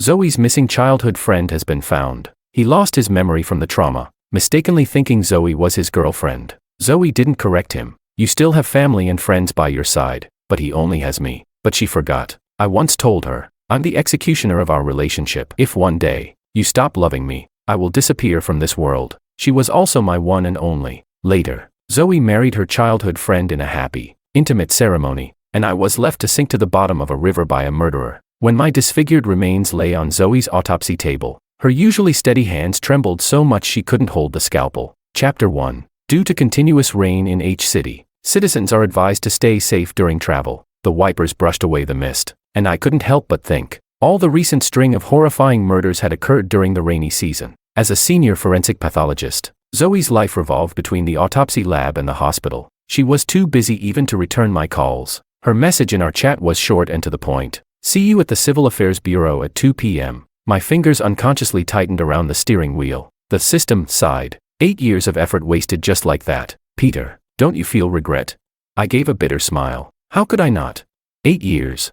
Zoe's missing childhood friend has been found. He lost his memory from the trauma, mistakenly thinking Zoe was his girlfriend. Zoe didn't correct him. You still have family and friends by your side, but he only has me. But she forgot. I once told her, I'm the executioner of our relationship. If one day you stop loving me, I will disappear from this world. She was also my one and only. Later, Zoe married her childhood friend in a happy, intimate ceremony, and I was left to sink to the bottom of a river by a murderer. When my disfigured remains lay on Zoe's autopsy table, her usually steady hands trembled so much she couldn't hold the scalpel. Chapter 1. Due to continuous rain in H City, citizens are advised to stay safe during travel. The wipers brushed away the mist, and I couldn't help but think. All the recent string of horrifying murders had occurred during the rainy season. As a senior forensic pathologist, Zoe's life revolved between the autopsy lab and the hospital. She was too busy even to return my calls. Her message in our chat was short and to the point. See you at the Civil Affairs Bureau at 2 p.m. My fingers unconsciously tightened around the steering wheel. The system sighed. 8 years of effort wasted just like that. Peter, don't you feel regret? I gave a bitter smile. How could I not? 8 years.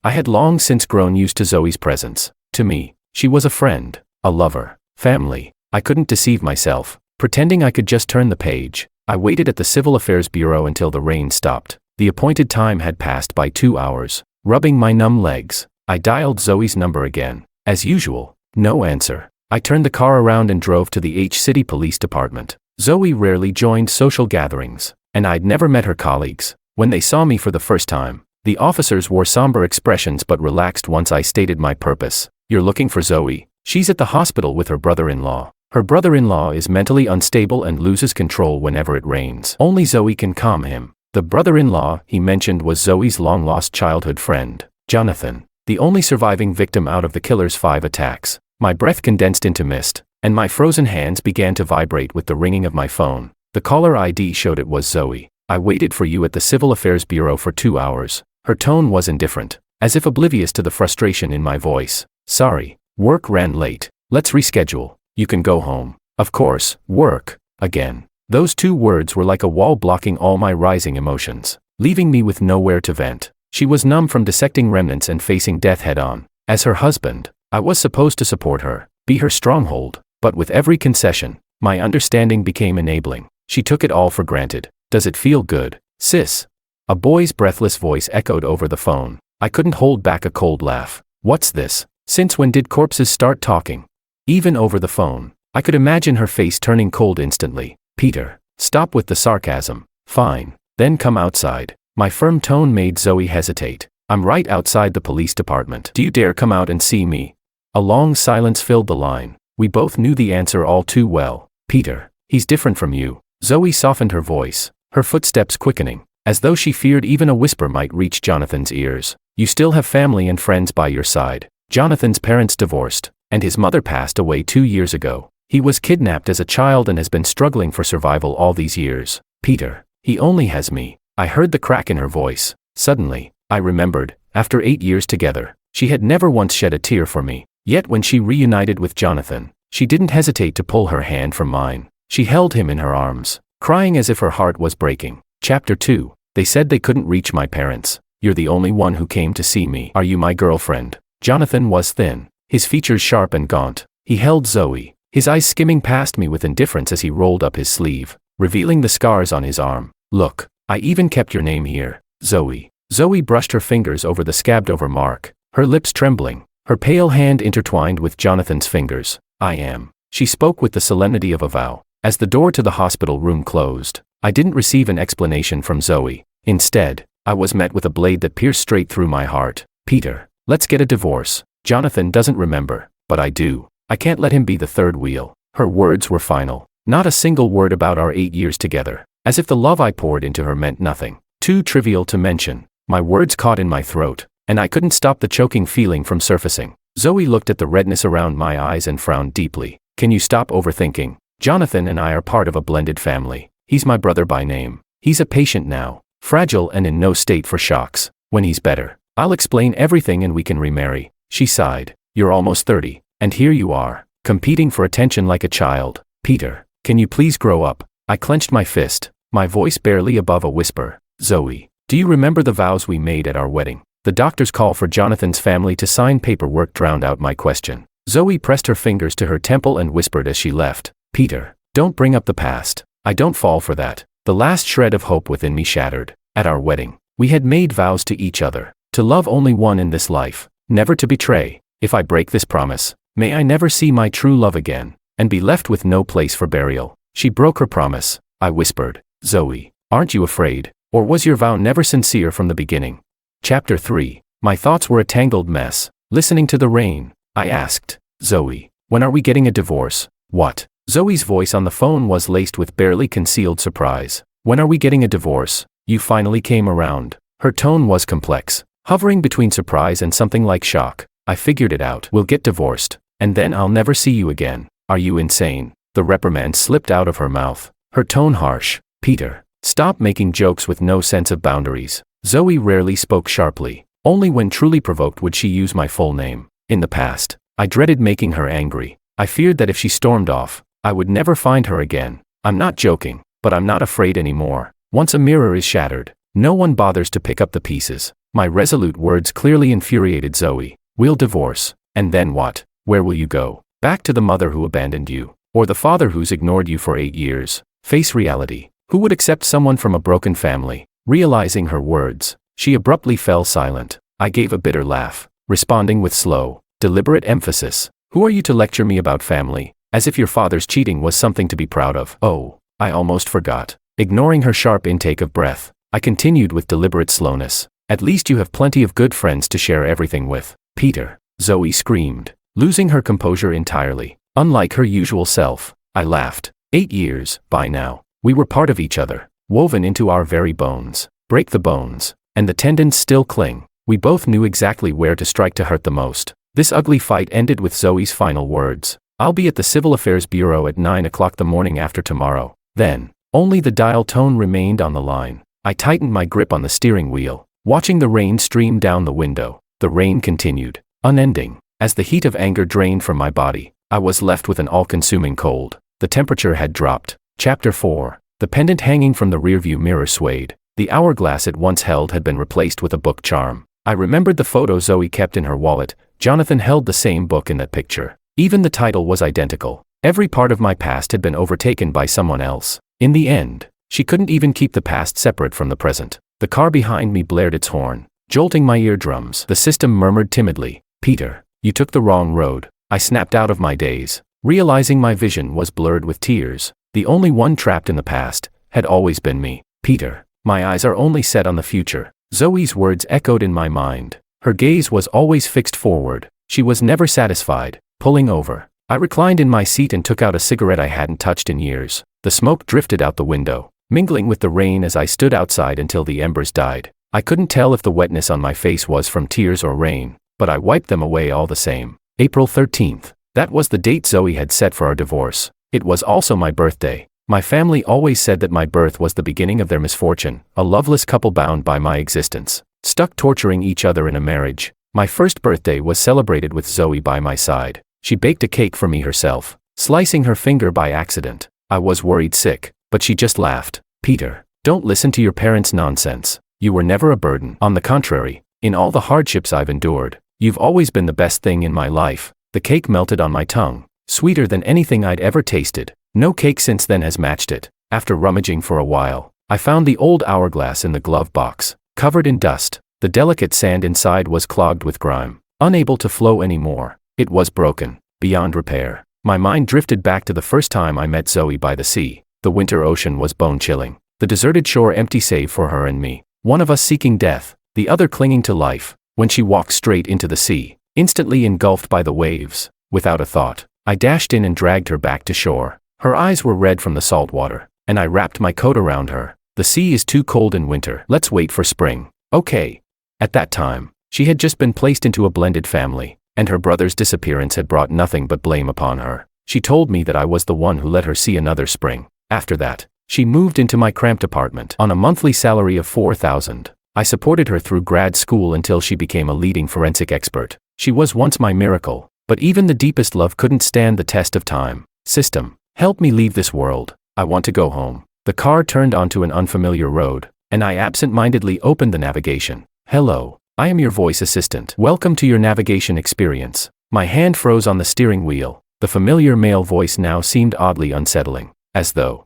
I had long since grown used to Zoe's presence. To me, she was a friend, a lover, family. I couldn't deceive myself, pretending I could just turn the page. I waited at the Civil Affairs Bureau until the rain stopped. The appointed time had passed by 2 hours. Rubbing my numb legs, I dialed Zoe's number again. As usual, no answer. I turned the car around and drove to the H City Police Department. Zoe rarely joined social gatherings, and I'd never met her colleagues. When they saw me for the first time, the officers wore somber expressions but relaxed once I stated my purpose. You're looking for Zoe. She's at the hospital with her brother-in-law. Her brother-in-law is mentally unstable and loses control whenever it rains. Only Zoe can calm him. The brother-in-law he mentioned was Zoe's long-lost childhood friend, Jonathan, the only surviving victim out of the killer's 5 attacks. My breath condensed into mist, and my frozen hands began to vibrate with the ringing of my phone. The caller ID showed it was Zoe. I waited for you at the Civil Affairs Bureau for 2 hours. Her tone was indifferent, as if oblivious to the frustration in my voice. Sorry, work ran late. Let's reschedule. You can go home. Of course, work. Again. Those 2 words were like a wall blocking all my rising emotions, leaving me with nowhere to vent. She was numb from dissecting remnants and facing death head-on. As her husband, I was supposed to support her, be her stronghold, but with every concession, my understanding became enabling. She took it all for granted. Does it feel good, sis? A boy's breathless voice echoed over the phone. I couldn't hold back a cold laugh. What's this? Since when did corpses start talking? Even over the phone, I could imagine her face turning cold instantly. Peter, stop with the sarcasm. Fine, then come outside. My firm tone made Zoe hesitate. I'm right outside the police department. Do you dare come out and see me? A long silence filled the line. We both knew the answer all too well. Peter, he's different from you. Zoe softened her voice, her footsteps quickening, as though she feared even a whisper might reach Jonathan's ears. You still have family and friends by your side. Jonathan's parents divorced, and his mother passed away 2 years ago. He was kidnapped as a child and has been struggling for survival all these years. Peter, he only has me. I heard the crack in her voice. Suddenly, I remembered, after 8 years together, she had never once shed a tear for me. Yet when she reunited with Jonathan, she didn't hesitate to pull her hand from mine. She held him in her arms, crying as if her heart was breaking. Chapter 2. They said they couldn't reach my parents. You're the only one who came to see me. Are you my girlfriend? Jonathan was thin, his features sharp and gaunt. He held Zoe, his eyes skimming past me with indifference as he rolled up his sleeve, revealing the scars on his arm. Look, I even kept your name here, Zoe. Zoe brushed her fingers over the scabbed-over mark, her lips trembling, her pale hand intertwined with Jonathan's fingers. I am. She spoke with the solemnity of a vow. As the door to the hospital room closed, I didn't receive an explanation from Zoe. Instead, I was met with a blade that pierced straight through my heart. Peter, let's get a divorce. Jonathan doesn't remember, but I do. I can't let him be the third wheel. Her words were final. Not a single word about our 8 years together, as if the love I poured into her meant nothing. Too trivial to mention. My words caught in my throat, and I couldn't stop the choking feeling from surfacing. Zoe looked at the redness around my eyes and frowned deeply. Can you stop overthinking? Jonathan and I are part of a blended family. He's my brother by name. He's a patient now, fragile and in no state for shocks. When he's better, I'll explain everything and we can remarry. She sighed. You're almost 30. And here you are, competing for attention like a child. Peter, can you please grow up? I clenched my fist, my voice barely above a whisper. Zoe, do you remember the vows we made at our wedding? The doctor's call for Jonathan's family to sign paperwork drowned out my question. Zoe pressed her fingers to her temple and whispered as she left, "Peter, don't bring up the past. I don't fall for that." The last shred of hope within me shattered. At our wedding, we had made vows to each other, to love only one in this life, never to betray. If I break this promise, may I never see my true love again, and be left with no place for burial. She broke her promise. I whispered, "Zoe, aren't you afraid? Or was your vow never sincere from the beginning?" Chapter 3. My thoughts were a tangled mess. Listening to the rain, I asked, "Zoe, when are we getting a divorce?" "What?" Zoe's voice on the phone was laced with barely concealed surprise. "When are we getting a divorce? You finally came around." Her tone was complex, hovering between surprise and something like shock. "I figured it out. We'll get divorced, and then I'll never see you again." "Are you insane?" The reprimand slipped out of her mouth, her tone harsh. "Peter, stop making jokes with no sense of boundaries." Zoe rarely spoke sharply. Only when truly provoked would she use my full name. In the past, I dreaded making her angry. I feared that if she stormed off, I would never find her again. I'm not joking, but I'm not afraid anymore. Once a mirror is shattered, no one bothers to pick up the pieces. My resolute words clearly infuriated Zoe. "We'll divorce. And then what? Where will you go? Back to the mother who abandoned you? Or the father who's ignored you for 8 years? Face reality. Who would accept someone from a broken family?" Realizing her words, she abruptly fell silent. I gave a bitter laugh, responding with slow, deliberate emphasis. "Who are you to lecture me about family? As if your father's cheating was something to be proud of." "Oh, I almost forgot." Ignoring her sharp intake of breath, I continued with deliberate slowness. "At least you have plenty of good friends to share everything with." "Peter," Zoe screamed, losing her composure entirely. Unlike her usual self, I laughed. 8 years, by now. We were part of each other, woven into our very bones. Break the bones, and the tendons still cling. We both knew exactly where to strike to hurt the most. This ugly fight ended with Zoe's final words. "I'll be at the Civil Affairs Bureau at 9 o'clock the morning after tomorrow." Then, only the dial tone remained on the line. I tightened my grip on the steering wheel, watching the rain stream down the window. The rain continued, unending. As the heat of anger drained from my body, I was left with an all-consuming cold. The temperature had dropped. Chapter 4. The pendant hanging from the rearview mirror swayed. The hourglass it once held had been replaced with a book charm. I remembered the photo Zoe kept in her wallet. Jonathan held the same book in that picture. Even the title was identical. Every part of my past had been overtaken by someone else. In the end, she couldn't even keep the past separate from the present. The car behind me blared its horn, jolting my eardrums. The system murmured timidly, "Peter, you took the wrong road." I snapped out of my daze, realizing my vision was blurred with tears. The only one trapped in the past had always been me. "Peter, my eyes are only set on the future." Zoe's words echoed in my mind. Her gaze was always fixed forward. She was never satisfied. Pulling over, I reclined in my seat and took out a cigarette I hadn't touched in years. The smoke drifted out the window, mingling with the rain as I stood outside until the embers died. I couldn't tell if the wetness on my face was from tears or rain, but I wiped them away all the same. April 13th. That was the date Zoe had set for our divorce. It was also my birthday. My family always said that my birth was the beginning of their misfortune, a loveless couple bound by my existence, stuck torturing each other in a marriage. My first birthday was celebrated with Zoe by my side. She baked a cake for me herself, slicing her finger by accident. I was worried sick, but she just laughed. "Peter, don't listen to your parents' nonsense. You were never a burden. On the contrary, in all the hardships I've endured, you've always been the best thing in my life." The cake melted on my tongue, sweeter than anything I'd ever tasted. No cake since then has matched it. After rummaging for a while, I found the old hourglass in the glove box, covered in dust. The delicate sand inside was clogged with grime, unable to flow anymore. It was broken, beyond repair. My mind drifted back to the first time I met Zoe by the sea. The winter ocean was bone-chilling. The deserted shore empty save for her and me. One of us seeking death, the other clinging to life. When she walked straight into the sea, instantly engulfed by the waves, without a thought, I dashed in and dragged her back to shore. Her eyes were red from the salt water, and I wrapped my coat around her. "The sea is too cold in winter. Let's wait for spring." "Okay." At that time, she had just been placed into a blended family, and her brother's disappearance had brought nothing but blame upon her. She told me that I was the one who let her see another spring. After that, she moved into my cramped apartment on a monthly salary of $4,000. I supported her through grad school until she became a leading forensic expert. She was once my miracle, but even the deepest love couldn't stand the test of time. "System, help me leave this world. I want to go home." The car turned onto an unfamiliar road, and I absent-mindedly opened the navigation. "Hello." I am your voice assistant. Welcome to your navigation experience. My hand froze on the steering wheel. The familiar male voice now seemed oddly unsettling, as though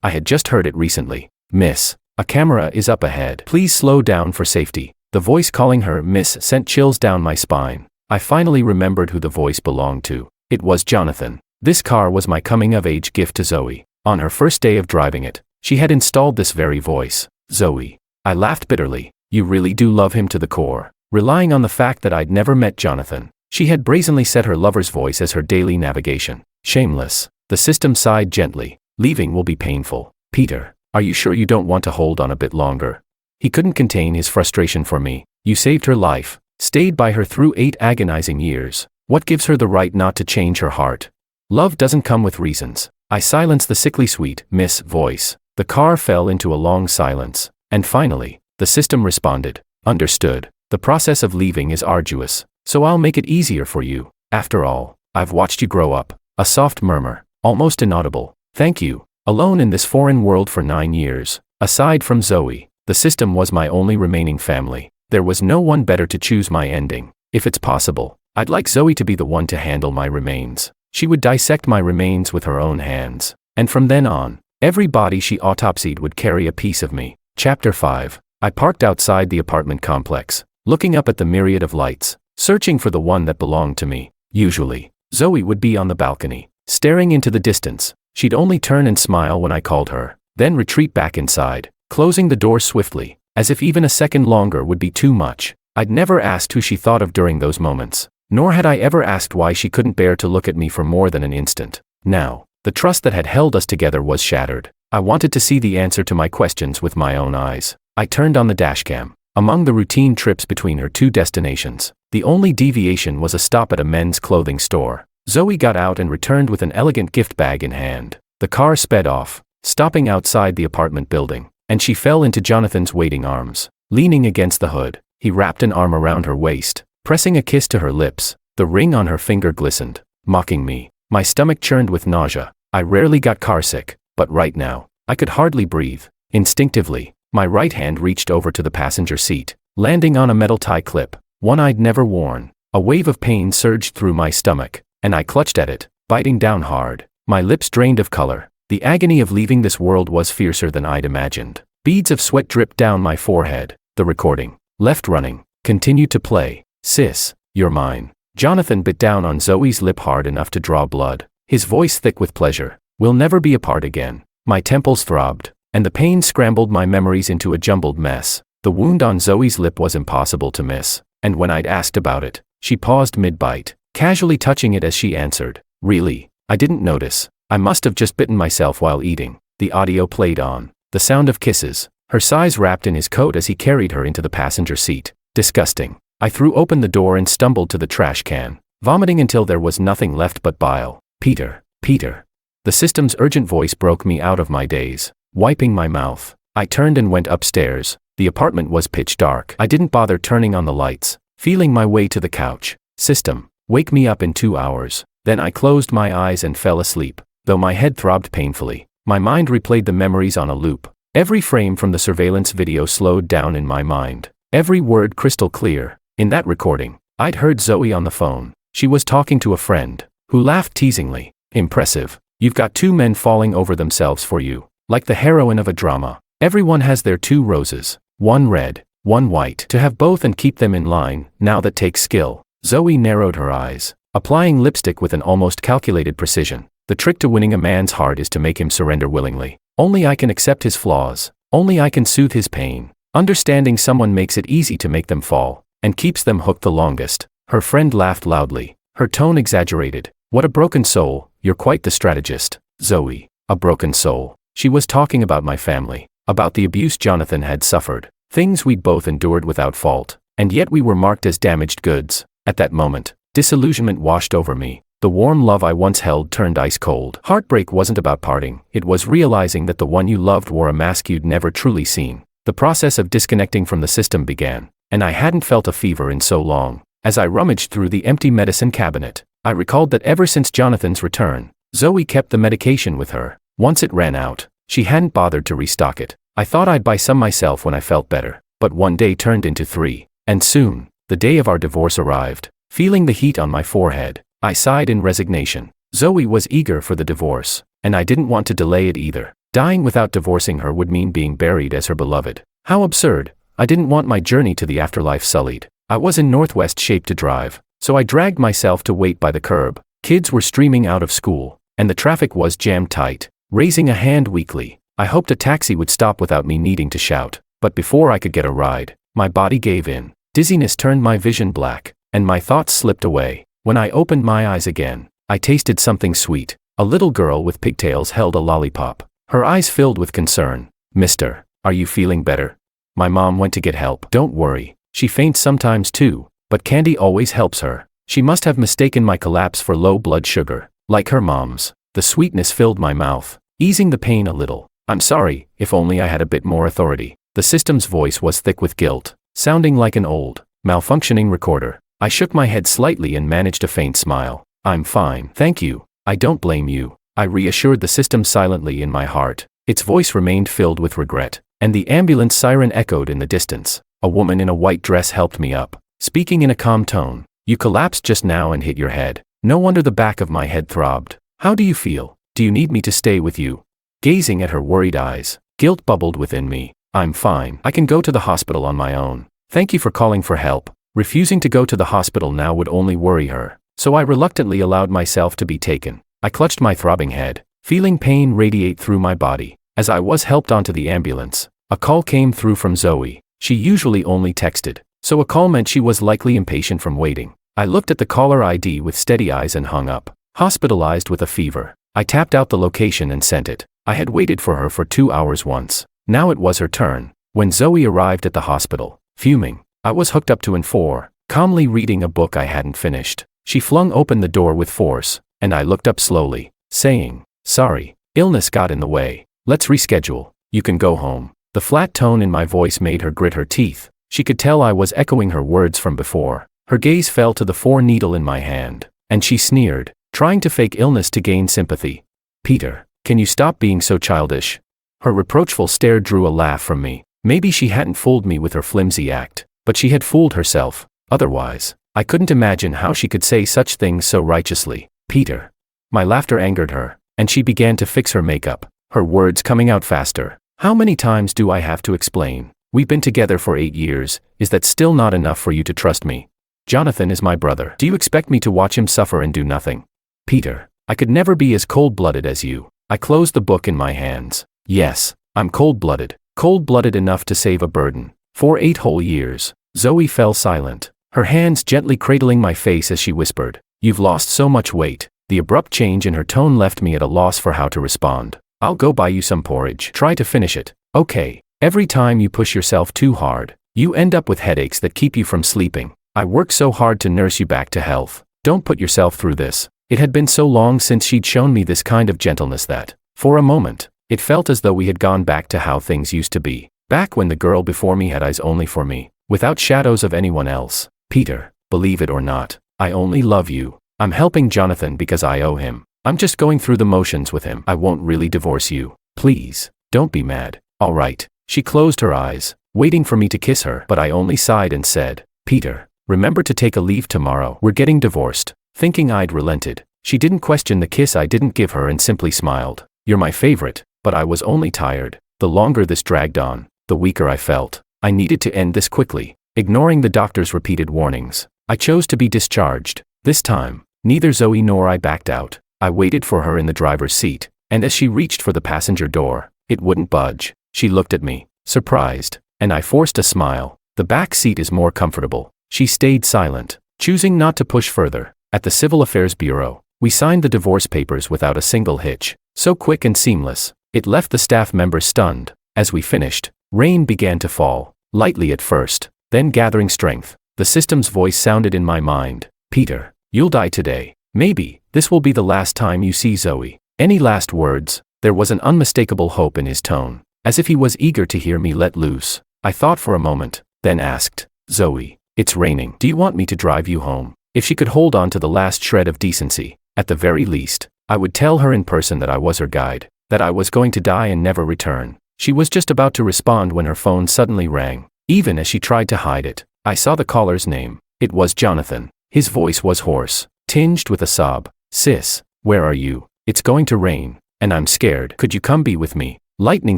I had just heard it recently. Miss, a camera is up ahead. Please slow down for safety. The voice calling her Miss sent chills down my spine. I finally remembered who the voice belonged to. It was Jonathan. This car was my coming-of-age gift to Zoe. On her first day of driving it, she had installed this very voice. Zoe. I laughed bitterly. You really do love him to the core. Relying on the fact that I'd never met Jonathan, she had brazenly set her lover's voice as her daily navigation. Shameless. The system sighed gently. Leaving will be painful. Peter, are you sure you don't want to hold on a bit longer? He couldn't contain his frustration for me. You saved her life, stayed by her through 8 agonizing years. What gives her the right not to change her heart? Love doesn't come with reasons. I silenced the sickly sweet Miss voice. The car fell into a long silence. And finally, the system responded. Understood. The process of leaving is arduous, so I'll make it easier for you. After all, I've watched you grow up. A soft murmur, almost inaudible. Thank you. Alone in this foreign world for 9 years. Aside from Zoe, the system was my only remaining family. There was no one better to choose my ending. If it's possible, I'd like Zoe to be the one to handle my remains. She would dissect my remains with her own hands. And from then on, every body she autopsied would carry a piece of me. Chapter 5. I parked outside the apartment complex, looking up at the myriad of lights, searching for the one that belonged to me. Usually, Zoe would be on the balcony, staring into the distance. She'd only turn and smile when I called her, then retreat back inside, closing the door swiftly, as if even a second longer would be too much. I'd never asked who she thought of during those moments, nor had I ever asked why she couldn't bear to look at me for more than an instant. Now, the trust that had held us together was shattered. I wanted to see the answer to my questions with my own eyes. I turned on the dashcam. Among the routine trips between her 2 destinations, the only deviation was a stop at a men's clothing store. Zoe got out and returned with an elegant gift bag in hand. The car sped off, stopping outside the apartment building, and she fell into Jonathan's waiting arms. Leaning against the hood, he wrapped an arm around her waist, pressing a kiss to her lips. The ring on her finger glistened, mocking me. My stomach churned with nausea. I rarely got carsick, but right now, I could hardly breathe. Instinctively, my right hand reached over to the passenger seat, landing on a metal tie clip, one I'd never worn. A wave of pain surged through my stomach, and I clutched at it, biting down hard. My lips drained of color. The agony of leaving this world was fiercer than I'd imagined. Beads of sweat dripped down my forehead. The recording, left running, continued to play. Sis, you're mine. Jonathan bit down on Zoe's lip hard enough to draw blood, his voice thick with pleasure. We'll never be apart again. My temples throbbed, and the pain scrambled my memories into a jumbled mess. The wound on Zoe's lip was impossible to miss, and when I'd asked about it, she paused mid-bite, casually touching it as she answered. Really? I didn't notice. I must have just bitten myself while eating. The audio played on. The sound of kisses. Her sighs wrapped in his coat as he carried her into the passenger seat. Disgusting. I threw open the door and stumbled to the trash can, vomiting until there was nothing left but bile. Peter. Peter. The system's urgent voice broke me out of my daze. Wiping my mouth, I turned and went upstairs. The apartment was pitch dark. I didn't bother turning on the lights, feeling my way to the couch. System, wake me up in 2 hours. Then I closed my eyes and fell asleep. Though my head throbbed painfully, my mind replayed the memories on a loop. Every frame from the surveillance video slowed down in my mind. Every word crystal clear. In that recording, I'd heard Zoe on the phone. She was talking to a friend, who laughed teasingly. Impressive. You've got 2 men falling over themselves for you. Like the heroine of a drama. Everyone has their 2 roses. One red, one white. To have both and keep them in line, now that takes skill. Zoe narrowed her eyes, applying lipstick with an almost calculated precision. The trick to winning a man's heart is to make him surrender willingly. Only I can accept his flaws. Only I can soothe his pain. Understanding someone makes it easy to make them fall, and keeps them hooked the longest. Her friend laughed loudly, her tone exaggerated. What a broken soul. You're quite the strategist, Zoe. A broken soul. She was talking about my family, about the abuse Jonathan had suffered, things we'd both endured without fault, and yet we were marked as damaged goods. At that moment, disillusionment washed over me. The warm love I once held turned ice cold. Heartbreak wasn't about parting, it was realizing that the one you loved wore a mask you'd never truly seen. The process of disconnecting from the system began, and I hadn't felt a fever in so long. As I rummaged through the empty medicine cabinet, I recalled that ever since Jonathan's return, Zoe kept the medication with her. Once it ran out, she hadn't bothered to restock it. I thought I'd buy some myself when I felt better, but one day turned into 3. And soon, the day of our divorce arrived. Feeling the heat on my forehead, I sighed in resignation. Zoe was eager for the divorce, and I didn't want to delay it either. Dying without divorcing her would mean being buried as her beloved. How absurd. I didn't want my journey to the afterlife sullied. I was in northwest shape to drive, so I dragged myself to wait by the curb. Kids were streaming out of school, and the traffic was jammed tight. Raising a hand weakly, I hoped a taxi would stop without me needing to shout. But before I could get a ride, my body gave in. Dizziness turned my vision black, and my thoughts slipped away. When I opened my eyes again, I tasted something sweet. A little girl with pigtails held a lollipop. Her eyes filled with concern. "Mister, are you feeling better?" My mom went to get help. "Don't worry, she faints sometimes too, but candy always helps her." She must have mistaken my collapse for low blood sugar, like her mom's. The sweetness filled my mouth, easing the pain a little. "I'm sorry, if only I had a bit more authority." The system's voice was thick with guilt, sounding like an old, malfunctioning recorder. I shook my head slightly and managed a faint smile. "I'm fine, thank you. I don't blame you," I reassured the system silently in my heart. Its voice remained filled with regret, and the ambulance siren echoed in the distance. A woman in a white dress helped me up, speaking in a calm tone. "You collapsed just now and hit your head. No wonder the back of my head throbbed. How do you feel? Do you need me to stay with you?" Gazing at her worried eyes, guilt bubbled within me. "I'm fine. I can go to the hospital on my own. Thank you for calling for help." Refusing to go to the hospital now would only worry her, so I reluctantly allowed myself to be taken. I clutched my throbbing head, feeling pain radiate through my body. As I was helped onto the ambulance, a call came through from Zoe. She usually only texted, so a call meant she was likely impatient from waiting. I looked at the caller ID with steady eyes and hung up. "Hospitalized with a fever." I tapped out the location and sent it. I had waited for her for 2 hours once. Now it was her turn. When Zoe arrived at the hospital, fuming, I was hooked up to N4, calmly reading a book I hadn't finished. She flung open the door with force, and I looked up slowly, saying, "Sorry, illness got in the way. Let's reschedule. You can go home." The flat tone in my voice made her grit her teeth. She could tell I was echoing her words from before. Her gaze fell to the 4 needle in my hand, and she sneered, trying to fake illness to gain sympathy. "Peter, can you stop being so childish?" Her reproachful stare drew a laugh from me. Maybe she hadn't fooled me with her flimsy act, but she had fooled herself. Otherwise, I couldn't imagine how she could say such things so righteously. "Peter." My laughter angered her, and she began to fix her makeup, her words coming out faster. "How many times do I have to explain? We've been together for 8 years, is that still not enough for you to trust me? Jonathan is my brother. Do you expect me to watch him suffer and do nothing? Peter, I could never be as cold-blooded as you." I closed the book in my hands. Yes, I'm cold-blooded. Cold-blooded enough to save a burden. For 8 whole years. Zoe fell silent, her hands gently cradling my face as she whispered, "You've lost so much weight." The abrupt change in her tone left me at a loss for how to respond. "I'll go buy you some porridge. Try to finish it, okay? Every time you push yourself too hard, you end up with headaches that keep you from sleeping. I work so hard to nurse you back to health. Don't put yourself through this." It had been so long since she'd shown me this kind of gentleness that, for a moment, it felt as though we had gone back to how things used to be. Back when the girl before me had eyes only for me, without shadows of anyone else. "Peter, believe it or not, I only love you. I'm helping Jonathan because I owe him. I'm just going through the motions with him. I won't really divorce you. Please, don't be mad." "All right." She closed her eyes, waiting for me to kiss her, but I only sighed and said, "Peter, remember to take a leave tomorrow. We're getting divorced." Thinking I'd relented, she didn't question the kiss I didn't give her and simply smiled. "You're my favorite." But I was only tired. The longer this dragged on, the weaker I felt. I needed to end this quickly. Ignoring the doctor's repeated warnings, I chose to be discharged. This time, neither Zoe nor I backed out. I waited for her in the driver's seat, and as she reached for the passenger door, it wouldn't budge. She looked at me, surprised, and I forced a smile. "The back seat is more comfortable." She stayed silent, choosing not to push further. At the Civil Affairs Bureau, we signed the divorce papers without a single hitch. So quick and seamless, it left the staff members stunned. As we finished, rain began to fall, lightly at first, then gathering strength. The system's voice sounded in my mind. "Peter, you'll die today. Maybe this will be the last time you see Zoe." Any last words? There was an unmistakable hope in his tone, as if he was eager to hear me let loose. I thought for a moment, then asked, "Zoe, it's raining. Do you want me to drive you home?" If she could hold on to the last shred of decency, at the very least, I would tell her in person that I was her guide, that I was going to die and never return. She was just about to respond when her phone suddenly rang. Even as she tried to hide it, I saw the caller's name. It was Jonathan. His voice was hoarse, tinged with a sob. "Sis, where are you? It's going to rain, and I'm scared. Could you come be with me?" Lightning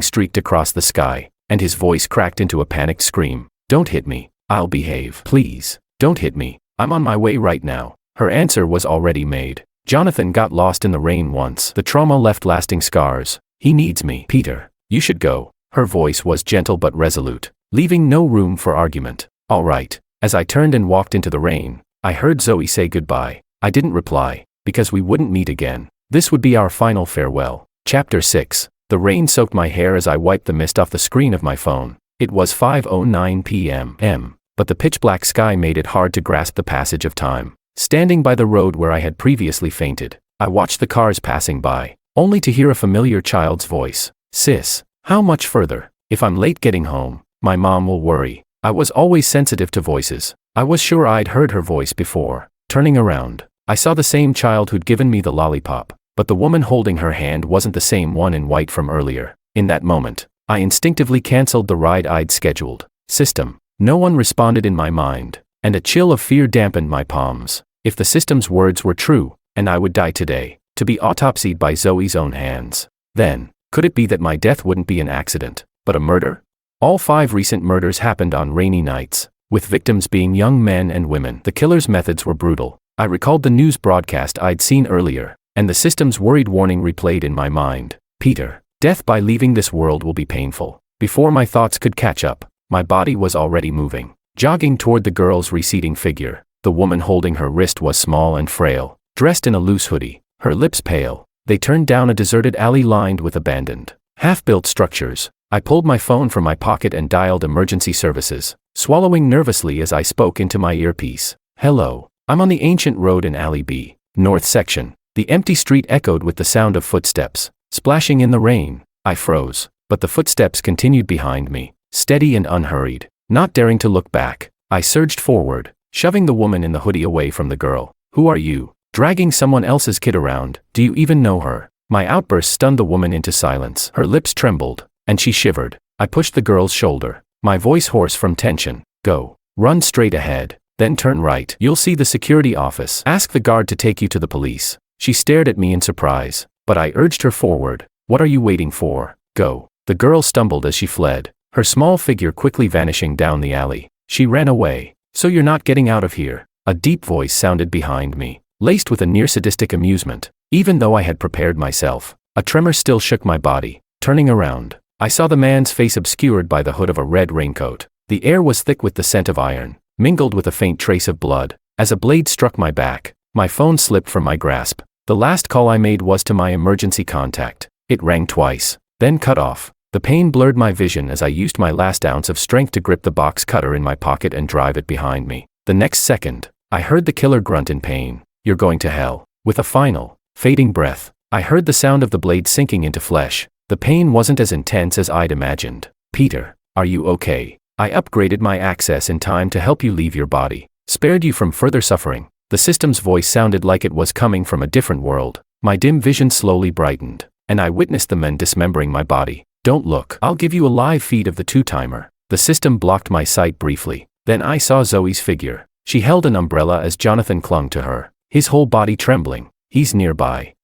streaked across the sky, and his voice cracked into a panicked scream. "Don't hit me. I'll behave. Please, don't hit me. I'm on my way right now." Her answer was already made. Jonathan got lost in the rain once. The trauma left lasting scars. He needs me. "Peter, you should go." Her voice was gentle but resolute, leaving no room for argument. "All right." As I turned and walked into the rain, I heard Zoe say goodbye. I didn't reply, because we wouldn't meet again. This would be our final farewell. Chapter 6. The rain soaked my hair as I wiped the mist off the screen of my phone. It was 5:09 p.m., but the pitch-black sky made it hard to grasp the passage of time. Standing by the road where I had previously fainted, I watched the cars passing by, only to hear a familiar child's voice. "Sis, how much further? If I'm late getting home, my mom will worry." I was always sensitive to voices. I was sure I'd heard her voice before. Turning around, I saw the same child who'd given me the lollipop, but the woman holding her hand wasn't the same one in white from earlier. In that moment, I instinctively canceled the ride I'd scheduled. System. No one responded in my mind, and a chill of fear dampened my palms. If the system's words were true, and I would die today, to be autopsied by Zoe's own hands, then, could it be that my death wouldn't be an accident, but a murder? All 5 recent murders happened on rainy nights, with victims being young men and women. The killer's methods were brutal. I recalled the news broadcast I'd seen earlier, and the system's worried warning replayed in my mind. "Peter, death by leaving this world will be painful." Before my thoughts could catch up, my body was already moving, jogging toward the girl's receding figure. The woman holding her wrist was small and frail, dressed in a loose hoodie, her lips pale. They turned down a deserted alley lined with abandoned, half-built structures. I pulled my phone from my pocket and dialed emergency services, swallowing nervously as I spoke into my earpiece. "Hello, I'm on the ancient road in Alley B, North section." The empty street echoed with the sound of footsteps, splashing in the rain. I froze, but the footsteps continued behind me, steady and unhurried. Not daring to look back, I surged forward, shoving the woman in the hoodie away from the girl. "Who are you? Dragging someone else's kid around? Do you even know her?" My outburst stunned the woman into silence. Her lips trembled, and she shivered. I pushed the girl's shoulder, my voice hoarse from tension. "Go. Run straight ahead, then turn right. You'll see the security office. Ask the guard to take you to the police." She stared at me in surprise, but I urged her forward. "What are you waiting for? Go." The girl stumbled as she fled, her small figure quickly vanishing down the alley. She ran away. "So you're not getting out of here?" A deep voice sounded behind me, laced with a near-sadistic amusement. Even though I had prepared myself, a tremor still shook my body. Turning around, I saw the man's face obscured by the hood of a red raincoat. The air was thick with the scent of iron, mingled with a faint trace of blood. As a blade struck my back, my phone slipped from my grasp. The last call I made was to my emergency contact. It rang twice, then cut off. The pain blurred my vision as I used my last ounce of strength to grip the box cutter in my pocket and drive it behind me. The next second, I heard the killer grunt in pain. "You're going to hell." With a final, fading breath, I heard the sound of the blade sinking into flesh. The pain wasn't as intense as I'd imagined. "Peter, are you okay? I upgraded my access in time to help you leave your body. Spared you from further suffering." The system's voice sounded like it was coming from a different world. My dim vision slowly brightened, and I witnessed the men dismembering my body. "Don't look. I'll give you a live feed of the 2-timer. The system blocked my sight briefly. Then I saw Zoe's figure. She held an umbrella as Jonathan clung to her, his whole body trembling. He's nearby.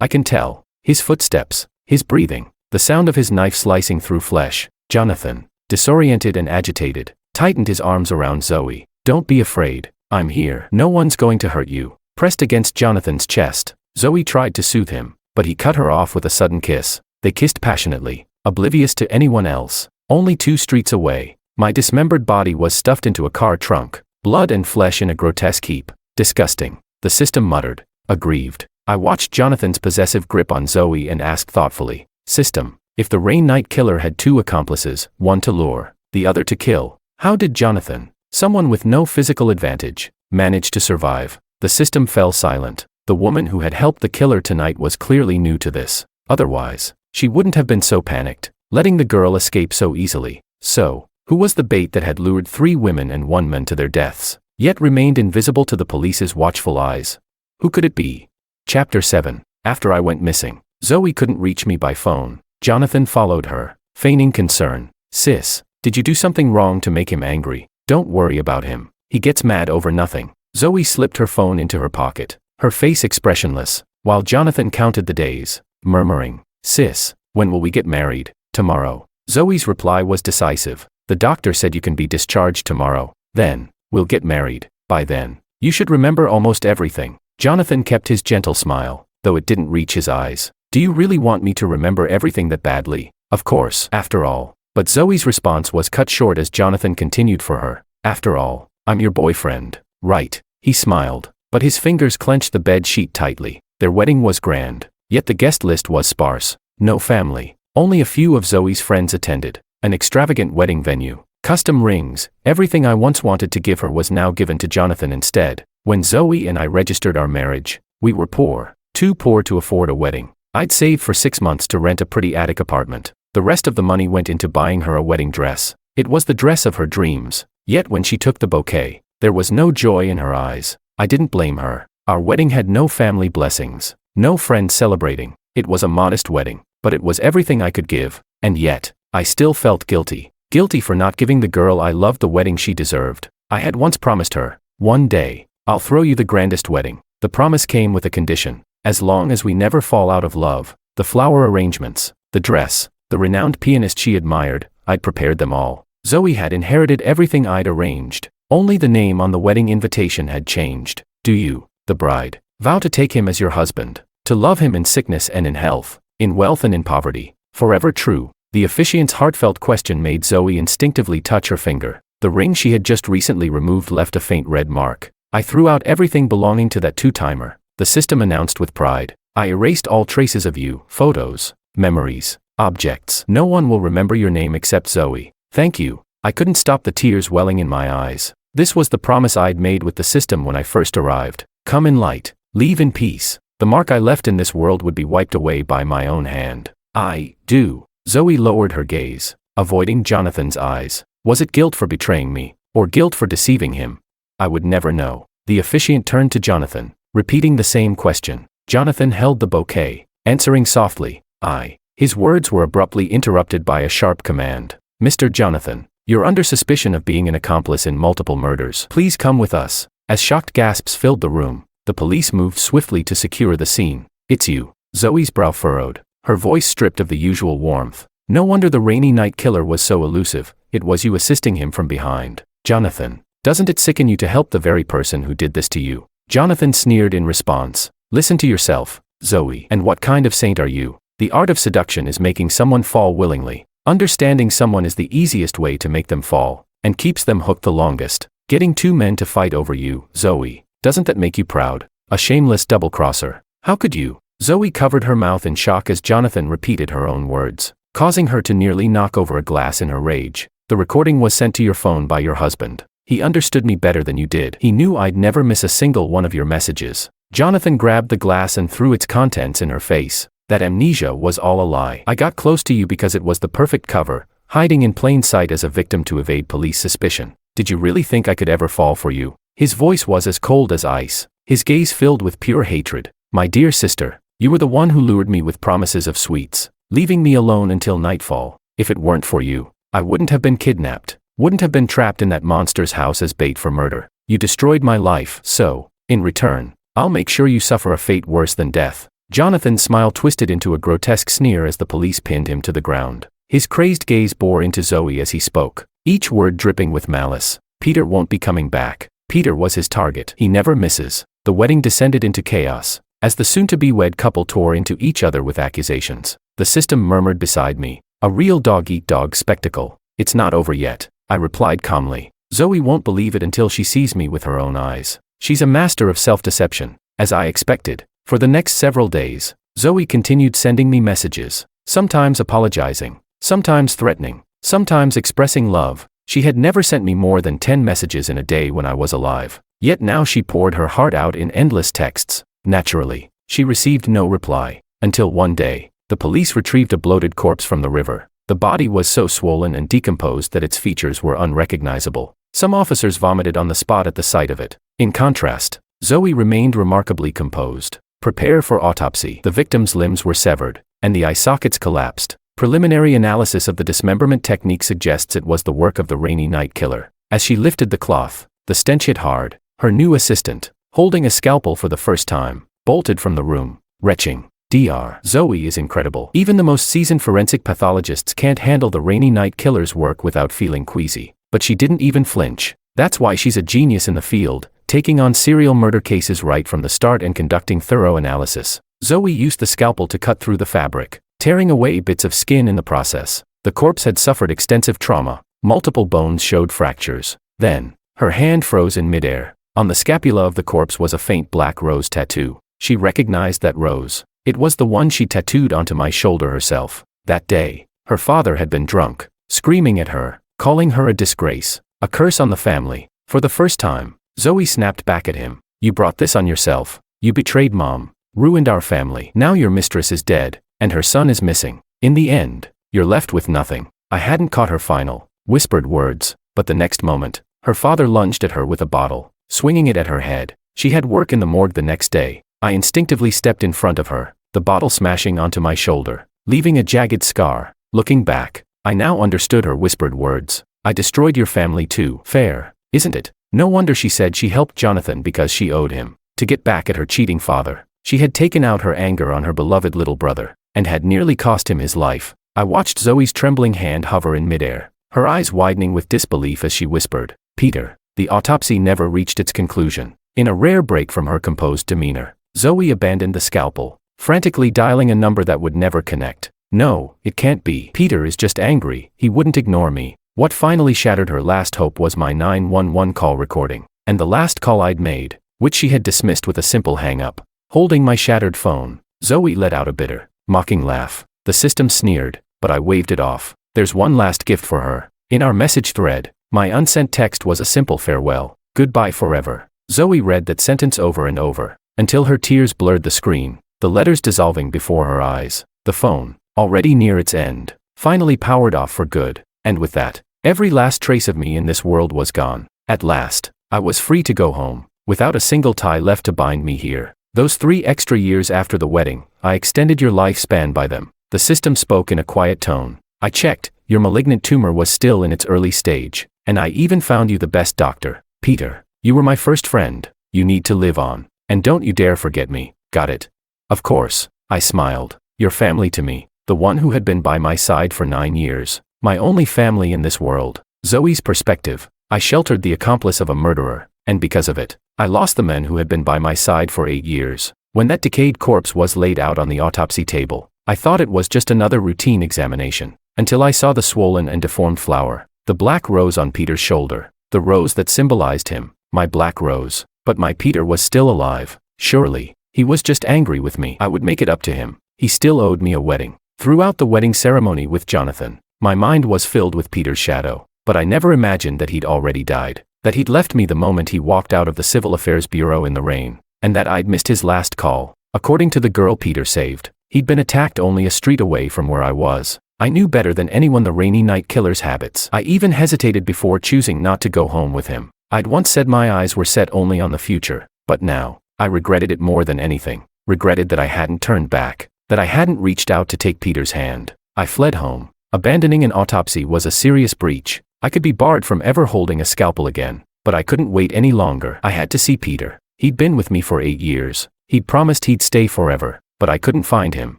I can tell. His footsteps, his breathing, the sound of his knife slicing through flesh. Jonathan, disoriented and agitated, tightened his arms around Zoe. "Don't be afraid. I'm here. No one's going to hurt you." Pressed against Jonathan's chest, Zoe tried to soothe him, but he cut her off with a sudden kiss. They kissed passionately, oblivious to anyone else. Only 2 streets away, my dismembered body was stuffed into a car trunk, blood and flesh in a grotesque heap. "Disgusting," the system muttered, aggrieved. I watched Jonathan's possessive grip on Zoe and asked thoughtfully, "System, if the Rain Knight killer had 2 accomplices, one to lure, the other to kill, how did Jonathan, someone with no physical advantage, manage to survive?" The system fell silent. The woman who had helped the killer tonight was clearly new to this. Otherwise, she wouldn't have been so panicked, letting the girl escape so easily. So, who was the bait that had lured 3 women and 1 man to their deaths, yet remained invisible to the police's watchful eyes? Who could it be? Chapter 7. After I went missing, Zoe couldn't reach me by phone. Jonathan followed her, feigning concern. "Sis, did you do something wrong to make him angry?" Don't worry about him. He gets mad over nothing. Zoe slipped her phone into her pocket, her face expressionless, while Jonathan counted the days, murmuring, "Sis, when will we get married?" "Tomorrow." Zoe's reply was decisive. "The doctor said you can be discharged tomorrow. Then, we'll get married. By then, you should remember almost everything." Jonathan kept his gentle smile, though it didn't reach his eyes. "Do you really want me to remember everything that badly?" "Of course, after all." But Zoe's response was cut short as Jonathan continued for her. "After all, I'm your boyfriend, right?" He smiled, but his fingers clenched the bed sheet tightly. Their wedding was grand, yet the guest list was sparse. No family. Only a few of Zoe's friends attended. An extravagant wedding venue. Custom rings. Everything I once wanted to give her was now given to Jonathan instead. When Zoe and I registered our marriage, we were poor. Too poor to afford a wedding. I'd saved for 6 months to rent a pretty attic apartment. The rest of the money went into buying her a wedding dress. It was the dress of her dreams. Yet when she took the bouquet, there was no joy in her eyes. I didn't blame her. Our wedding had no family blessings, no friends celebrating. It was a modest wedding, but it was everything I could give, and yet, I still felt guilty. Guilty for not giving the girl I loved the wedding she deserved. I had once promised her, "One day, I'll throw you the grandest wedding." The promise came with a condition: as long as we never fall out of love. The flower arrangements, the dress, the renowned pianist she admired, I'd prepared them all. Zoe had inherited everything I'd arranged. Only the name on the wedding invitation had changed. "Do you, the bride, vow to take him as your husband, to love him in sickness and in health, in wealth and in poverty, forever true?" The officiant's heartfelt question made Zoe instinctively touch her finger. The ring she had just recently removed left a faint red mark. "I threw out everything belonging to that two-timer," the system announced with pride. "I erased all traces of you, photos, memories, objects. No one will remember your name except Zoe. Thank you." I couldn't stop the tears welling in my eyes. This was the promise I'd made with the system when I first arrived. Come in light, leave in peace. The mark I left in this world would be wiped away by my own hand. "I do." Zoe lowered her gaze, avoiding Jonathan's eyes. Was it guilt for betraying me, or guilt for deceiving him? I would never know. The officiant turned to Jonathan, repeating the same question. Jonathan held the bouquet, answering softly, "I." His words were abruptly interrupted by a sharp command. "Mr. Jonathan, you're under suspicion of being an accomplice in multiple murders. Please come with us." As shocked gasps filled the room, the police moved swiftly to secure the scene. "It's you." Zoe's brow furrowed, her voice stripped of the usual warmth. No wonder the rainy night killer was so elusive. It was you assisting him from behind. "Jonathan, doesn't it sicken you to help the very person who did this to you?" Jonathan sneered in response. "Listen to yourself, Zoe. And what kind of saint are you? The art of seduction is making someone fall willingly. Understanding someone is the easiest way to make them fall, and keeps them hooked the longest. Getting two men to fight over you, Zoe, doesn't that make you proud? A shameless double-crosser. How could you?" Zoe covered her mouth in shock as Jonathan repeated her own words, causing her to nearly knock over a glass in her rage. "The recording was sent to your phone by your husband. He understood me better than you did. He knew I'd never miss a single one of your messages." Jonathan grabbed the glass and threw its contents in her face. "That amnesia was all a lie. I got close to you because it was the perfect cover, hiding in plain sight as a victim to evade police suspicion. Did you really think I could ever fall for you?" His voice was as cold as ice, his gaze filled with pure hatred. "My dear sister, you were the one who lured me with promises of sweets, leaving me alone until nightfall. If it weren't for you, I wouldn't have been kidnapped, wouldn't have been trapped in that monster's house as bait for murder. You destroyed my life, so, in return, I'll make sure you suffer a fate worse than death." Jonathan's smile twisted into a grotesque sneer as the police pinned him to the ground. His crazed gaze bore into Zoe as he spoke, each word dripping with malice. "Peter won't be coming back. Peter was his target. He never misses." The wedding descended into chaos, as the soon-to-be-wed couple tore into each other with accusations. The system murmured beside me, "A real dog-eat-dog spectacle." "It's not over yet," I replied calmly. "Zoe won't believe it until she sees me with her own eyes. She's a master of self-deception." As I expected, for the next several days, Zoe continued sending me messages, sometimes apologizing, sometimes threatening, sometimes expressing love. She had never sent me more than 10 messages in a day when I was alive. Yet now she poured her heart out in endless texts. Naturally, she received no reply, until one day, the police retrieved a bloated corpse from the river. The body was so swollen and decomposed that its features were unrecognizable. Some officers vomited on the spot at the sight of it. In contrast, Zoe remained remarkably composed. "Prepare for autopsy." The victim's limbs were severed, and the eye sockets collapsed. Preliminary analysis of the dismemberment technique suggests it was the work of the rainy night killer. As she lifted the cloth, the stench hit hard. Her new assistant, holding a scalpel for the first time, bolted from the room, retching. Dr. Zoe is incredible. Even the most seasoned forensic pathologists can't handle the rainy night killer's work without feeling queasy. But she didn't even flinch. That's why she's a genius in the field, taking on serial murder cases right from the start and conducting thorough analysis. Zoe used the scalpel to cut through the fabric, tearing away bits of skin in the process. The corpse had suffered extensive trauma. Multiple bones showed fractures. Then, her hand froze in midair. On the scapula of the corpse was a faint black rose tattoo. She recognized that rose. It was the one she tattooed onto my shoulder herself. That day, her father had been drunk, screaming at her, calling her a disgrace, a curse on the family. For the first time, Zoe snapped back at him. You brought this on yourself. You betrayed Mom, ruined our family. Now your mistress is dead, and her son is missing. In the end, you're left with nothing. I hadn't caught her final, whispered words, but the next moment, her father lunged at her with a bottle, swinging it at her head. She had work in the morgue the next day. I instinctively stepped in front of her, the bottle smashing onto my shoulder, leaving a jagged scar. Looking back, I now understood her whispered words. I destroyed your family too. Fair, isn't it? No wonder she said she helped Jonathan because she owed him. To get back at her cheating father, she had taken out her anger on her beloved little brother, and had nearly cost him his life. I watched Zoe's trembling hand hover in midair, her eyes widening with disbelief as she whispered, Peter. The autopsy never reached its conclusion. In a rare break from her composed demeanor, Zoe abandoned the scalpel, frantically dialing a number that would never connect. No, it can't be. Peter is just angry. He wouldn't ignore me. What finally shattered her last hope was my 911 call recording, and the last call I'd made, which she had dismissed with a simple hang-up. Holding my shattered phone, Zoe let out a bitter, mocking laugh. The system sneered, but I waved it off. There's one last gift for her. In our message thread, my unsent text was a simple farewell. Goodbye forever. Zoe read that sentence over and over, until her tears blurred the screen, the letters dissolving before her eyes. The phone, already near its end, finally powered off for good, and with that, every last trace of me in this world was gone. At last, I was free to go home, without a single tie left to bind me here. Those 3 extra years after the wedding, I extended your lifespan by them. The system spoke in a quiet tone. I checked, your malignant tumor was still in its early stage, and I even found you the best doctor. Peter, you were my first friend. You need to live on. And don't you dare forget me. Got it? Of course, I smiled. Your family to me, the one who had been by my side for 9 years, my only family in this world. Zoe's perspective. I sheltered the accomplice of a murderer, and because of it, I lost the men who had been by my side for 8 years. When that decayed corpse was laid out on the autopsy table, I thought it was just another routine examination, until I saw the swollen and deformed flower, the black rose on Peter's shoulder, the rose that symbolized him, my black rose. But my Peter was still alive. Surely, he was just angry with me. I would make it up to him. He still owed me a wedding. Throughout the wedding ceremony with Jonathan, my mind was filled with Peter's shadow, but I never imagined that he'd already died, that he'd left me the moment he walked out of the Civil Affairs Bureau in the rain, and that I'd missed his last call. According to the girl Peter saved, he'd been attacked only a street away from where I was. I knew better than anyone the rainy night killer's habits. I even hesitated before choosing not to go home with him. I'd once said my eyes were set only on the future, but now, I regretted it more than anything. Regretted that I hadn't turned back, that I hadn't reached out to take Peter's hand. I fled home. Abandoning an autopsy was a serious breach. I could be barred from ever holding a scalpel again, but I couldn't wait any longer. I had to see Peter. He'd been with me for 8 years. He'd promised he'd stay forever, but I couldn't find him.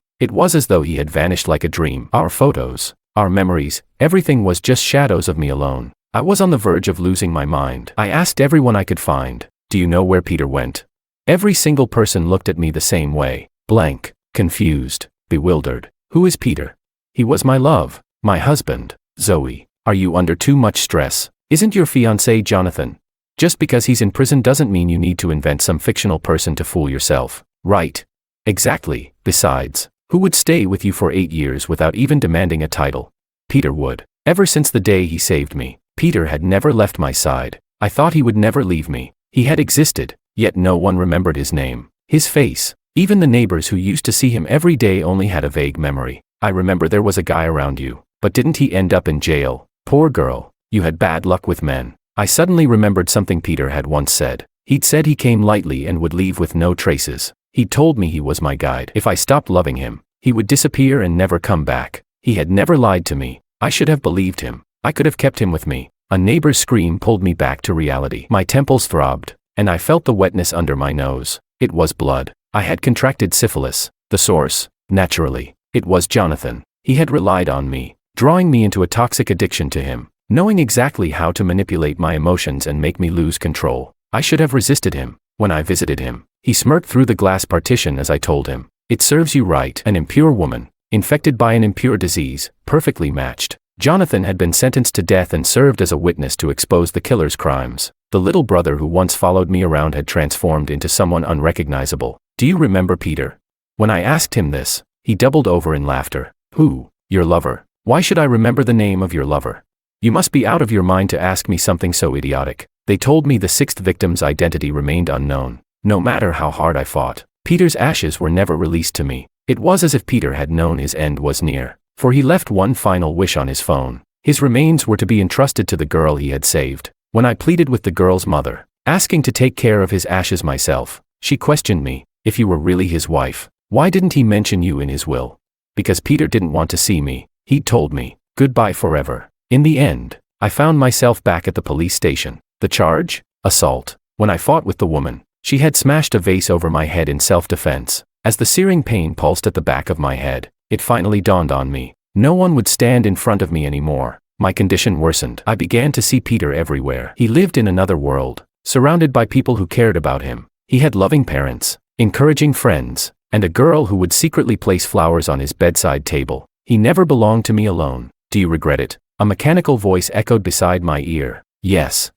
It was as though he had vanished like a dream. Our photos, our memories, everything was just shadows of me alone. I was on the verge of losing my mind. I asked everyone I could find, do you know where Peter went? Every single person looked at me the same way, blank, confused, bewildered. Who is Peter? He was my love, my husband. Zoe, are you under too much stress? Isn't your fiancé Jonathan? Just because he's in prison doesn't mean you need to invent some fictional person to fool yourself, right? Exactly. Besides, who would stay with you for 8 years without even demanding a title? Peter would. Ever since the day he saved me, Peter had never left my side. I thought he would never leave me. He had existed, yet no one remembered his name, his face. Even the neighbors who used to see him every day only had a vague memory. I remember there was a guy around you, but didn't he end up in jail? Poor girl, you had bad luck with men. I suddenly remembered something Peter had once said. He'd said he came lightly and would leave with no traces. He'd told me he was my guide. If I stopped loving him, he would disappear and never come back. He had never lied to me. I should have believed him. I could have kept him with me. A neighbor's scream pulled me back to reality. My temples throbbed, and I felt the wetness under my nose. It was blood. I had contracted syphilis. The source, naturally, it was Jonathan. He had relied on me, drawing me into a toxic addiction to him, knowing exactly how to manipulate my emotions and make me lose control. I should have resisted him. When I visited him, he smirked through the glass partition as I told him, "It serves you right." An impure woman, infected by an impure disease, perfectly matched. Jonathan had been sentenced to death and served as a witness to expose the killer's crimes. The little brother who once followed me around had transformed into someone unrecognizable. "Do you remember Peter?" When I asked him this, he doubled over in laughter. "Who? Your lover? Why should I remember the name of your lover? You must be out of your mind to ask me something so idiotic." They told me the sixth victim's identity remained unknown. No matter how hard I fought, Peter's ashes were never released to me. It was as if Peter had known his end was near, for he left one final wish on his phone. His remains were to be entrusted to the girl he had saved. When I pleaded with the girl's mother, asking to take care of his ashes myself, she questioned me. "If you were really his wife, why didn't he mention you in his will?" "Because Peter didn't want to see me. He'd told me, goodbye forever." In the end, I found myself back at the police station. The charge? Assault. When I fought with the woman, she had smashed a vase over my head in self-defense. As the searing pain pulsed at the back of my head, it finally dawned on me. No one would stand in front of me anymore. My condition worsened. I began to see Peter everywhere. He lived in another world, surrounded by people who cared about him. He had loving parents, encouraging friends, and a girl who would secretly place flowers on his bedside table. He never belonged to me alone. "Do you regret it?" A mechanical voice echoed beside my ear. "Yes.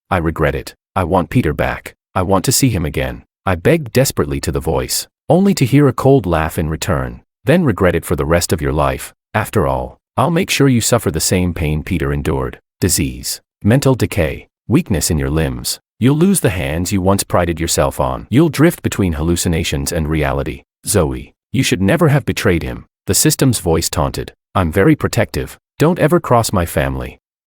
I regret it. I want Peter back. I want to see him again." I begged desperately to the voice, only to hear a cold laugh in return. "Then regret it for the rest of your life. After all, I'll make sure you suffer the same pain Peter endured. Disease, mental decay, weakness in your limbs. You'll lose the hands you once prided yourself on. You'll drift between hallucinations and reality. Zoe, you should never have betrayed him." The system's voice taunted. "I'm very protective. Don't ever cross my family.